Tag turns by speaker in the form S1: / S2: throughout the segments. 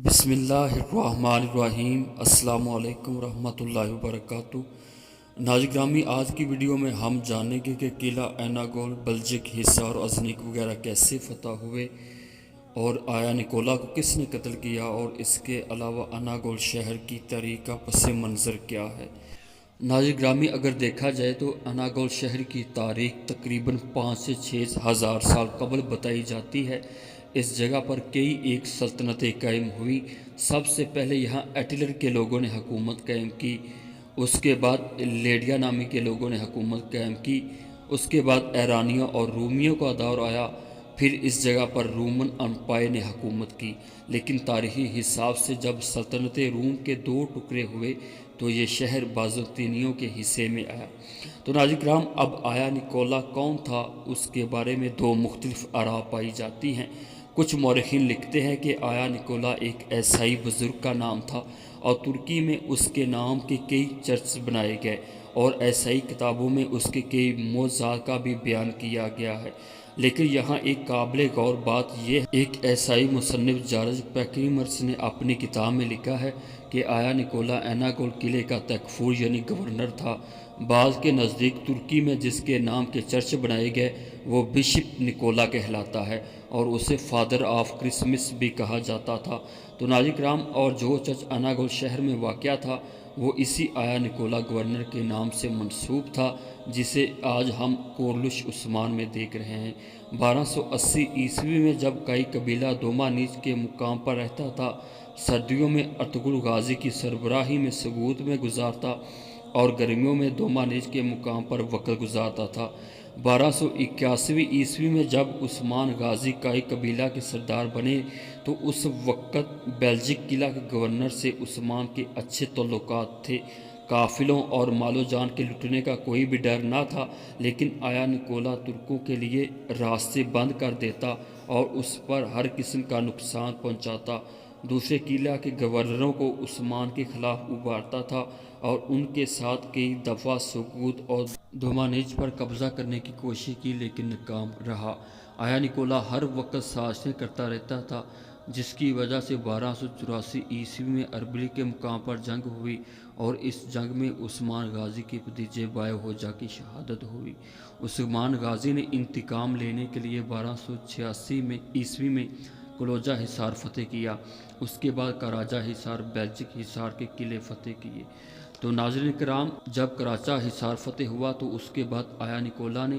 S1: بسم اللہ الرحمن الرحیم۔ السلام علیکم ورحمۃ اللہ وبرکاتہ۔ ناظرین گرامی، آج کی ویڈیو میں ہم جانیں گے کہ قلعہ ایناگول، بلجک، حصار اور ازنیک وغیرہ کیسے فتح ہوئے اور آیا نکولا کو کس نے قتل کیا، اور اس کے علاوہ ایناگول شہر کی تاریخ کا پس منظر کیا ہے۔ ناظرین گرامی، اگر دیکھا جائے تو ایناگول شہر کی تاریخ تقریباً 5 سے 6 ہزار سال قبل بتائی جاتی ہے۔ اس جگہ پر کئی ایک سلطنتیں قائم ہوئی۔ سب سے پہلے یہاں ایٹلر کے لوگوں نے حکومت قائم کی، اس کے بعد لیڈیا نامی کے لوگوں نے حکومت قائم کی، اس کے بعد ایرانیوں اور رومیوں کا دور آیا، پھر اس جگہ پر رومن امپائر نے حکومت کی۔ لیکن تاریخی حساب سے جب سلطنت روم کے 2 ٹکڑے ہوئے تو یہ شہر بازنطینیوں کے حصے میں آیا۔ تو ناظرین کرام، اب آیا نکولا کون تھا، اس کے بارے میں 2 مختلف آراء پائی جاتی ہیں۔ کچھ مورخین لکھتے ہیں کہ آیا نکولا ایک عیسائی بزرگ کا نام تھا، اور ترکی میں اس کے نام کے کئی چرچ بنائے گئے، اور عیسائی کتابوں میں اس کے کئی معجزات کا بھی بیان کیا گیا ہے۔ لیکن یہاں ایک قابل غور بات یہ ہے، ایک عیسائی مصنف جارج پیکریمرس نے اپنی کتاب میں لکھا ہے کہ آیا نکولا ایناگول قلعے کا تکفور یعنی گورنر تھا۔ بعض کے نزدیک ترکی میں جس کے نام کے چرچ بنائے گئے وہ بشپ نکولا کہلاتا ہے، اور اسے فادر آف کرسمس بھی کہا جاتا تھا۔ تو ناظرین کرام، اور جو چرچ ایناگول شہر میں واقع تھا وہ اسی آیا نکولا گورنر کے نام سے منسوب تھا، جسے آج ہم کورلش عثمان میں دیکھ رہے ہیں۔ 1280 عیسوی میں جب کئی قبیلہ دومانیج کے مقام پر رہتا تھا، سردیوں میں ارطغرل غازی کی سربراہی میں سگوت میں گزارتا اور گرمیوں میں دومانیج کے مقام پر وقت گزارتا تھا۔ 1281 عیسوی میں جب عثمان غازی کئی قبیلہ کے سردار بنے تو اس وقت بلجک قلعہ کے گورنر سے عثمان کے اچھے تعلقات تھے۔ قافلوں اور مال و جان کے لٹنے کا کوئی بھی ڈر نہ تھا، لیکن آیا نکولا ترکوں کے لیے راستے بند کر دیتا اور اس پر ہر قسم کا نقصان پہنچاتا۔ دوسرے قلعہ کے گورنروں کو عثمان کے خلاف ابھارتا تھا اور ان کے ساتھ کئی دفعہ سقوط اور دومانیج پر قبضہ کرنے کی کوشش کی، لیکن ناکام رہا۔ آیا نکولا ہر وقت سازشیں کرتا رہتا تھا، جس کی وجہ سے 1284 عیسوی میں اربیل کے مقام پر جنگ ہوئی، اور اس جنگ میں عثمان غازی کے بھتیجے بائے ہوجا کی شہادت ہوئی۔ عثمان غازی نے انتقام لینے کے لیے 1286 عیسوی میں کلوجہ حصار فتح کیا، اس کے بعد کراچہ حصار، بلجک حصار کے قلعے فتح کیے۔ تو ناظرین کرام، جب کراچہ حصار فتح ہوا تو اس کے بعد آیا نکولا نے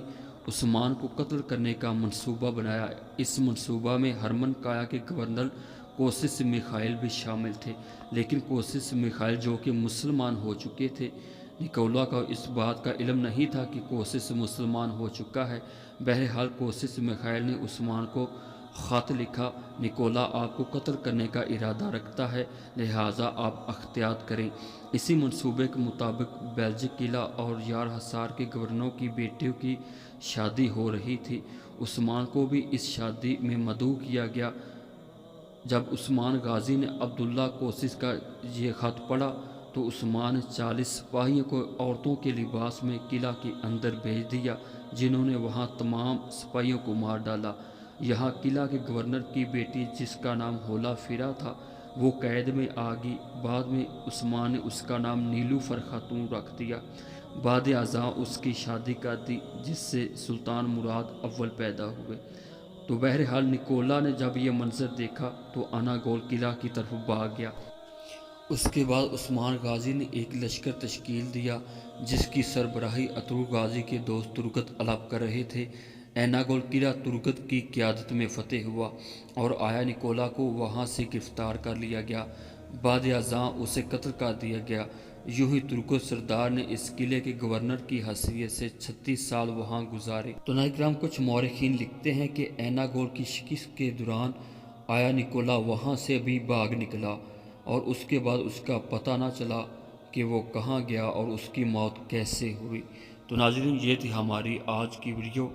S1: عثمان کو قتل کرنے کا منصوبہ بنایا۔ اس منصوبہ میں ہرمن کایا کے گورنر کوسس میخائیل بھی شامل تھے، لیکن کوسس میخائیل جو کہ مسلمان ہو چکے تھے، نکولا کو اس بات کا علم نہیں تھا کہ کوسس مسلمان ہو چکا ہے۔ بہرحال کوسس میخائیل نے عثمان کو خط لکھا، نکولا آپ کو قتل کرنے کا ارادہ رکھتا ہے، لہٰذا آپ احتیاط کریں۔ اسی منصوبے کے مطابق بلجک قلعہ اور یار حصار کے گورنروں کی بیٹیوں کی شادی ہو رہی تھی۔ عثمان کو بھی اس شادی میں مدعو کیا گیا۔ جب عثمان غازی نے عبداللہ کوسس کا یہ خط پڑھا تو عثمان نے 40 سپاہیوں کو عورتوں کے لباس میں قلعہ کے اندر بھیج دیا، جنہوں نے وہاں تمام سپاہیوں کو مار ڈالا۔ یہاں قلعہ کے گورنر کی بیٹی، جس کا نام ہولا فیرا تھا، وہ قید میں آ گئی۔ بعد میں عثمان نے اس کا نام نیلوفر خاتون رکھ دیا۔ بعد ازاں اس کی شادی کر دی، جس سے سلطان مراد اول پیدا ہوئے۔ تو بہرحال نکولا نے جب یہ منظر دیکھا تو ایناگول قلعہ کی طرف بھاگ گیا۔ اس کے بعد عثمان غازی نے ایک لشکر تشکیل دیا، جس کی سربراہی ارطغرل غازی کے دوست ترگت الپ کر رہے تھے۔ ایناگول قلعہ ترگت کی قیادت میں فتح ہوا اور آیا نکولا کو وہاں سے گرفتار کر لیا گیا۔ بعد ازاں اسے قتل کر دیا گیا۔ یوں ہی ترکت سردار نے اس قلعے کے گورنر کی حیثیت سے 36 سال وہاں گزارے۔ تو ناظرین کرام، کچھ مورخین لکھتے ہیں کہ ایناگول کی شکست کے دوران آیا نکولا وہاں سے بھی بھاگ نکلا، اور اس کے بعد اس کا پتہ نہ چلا کہ وہ کہاں گیا اور اس کی موت کیسے ہوئی۔ تو ناظرین، یہ تھی ہماری آج کی ویڈیو،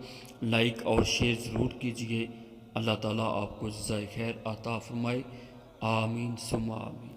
S1: لائک اور شیئر ضرور کیجیے۔ اللہ تعالیٰ آپ کو جزائے خیر عطا فرمائے، آمین ثم آمین۔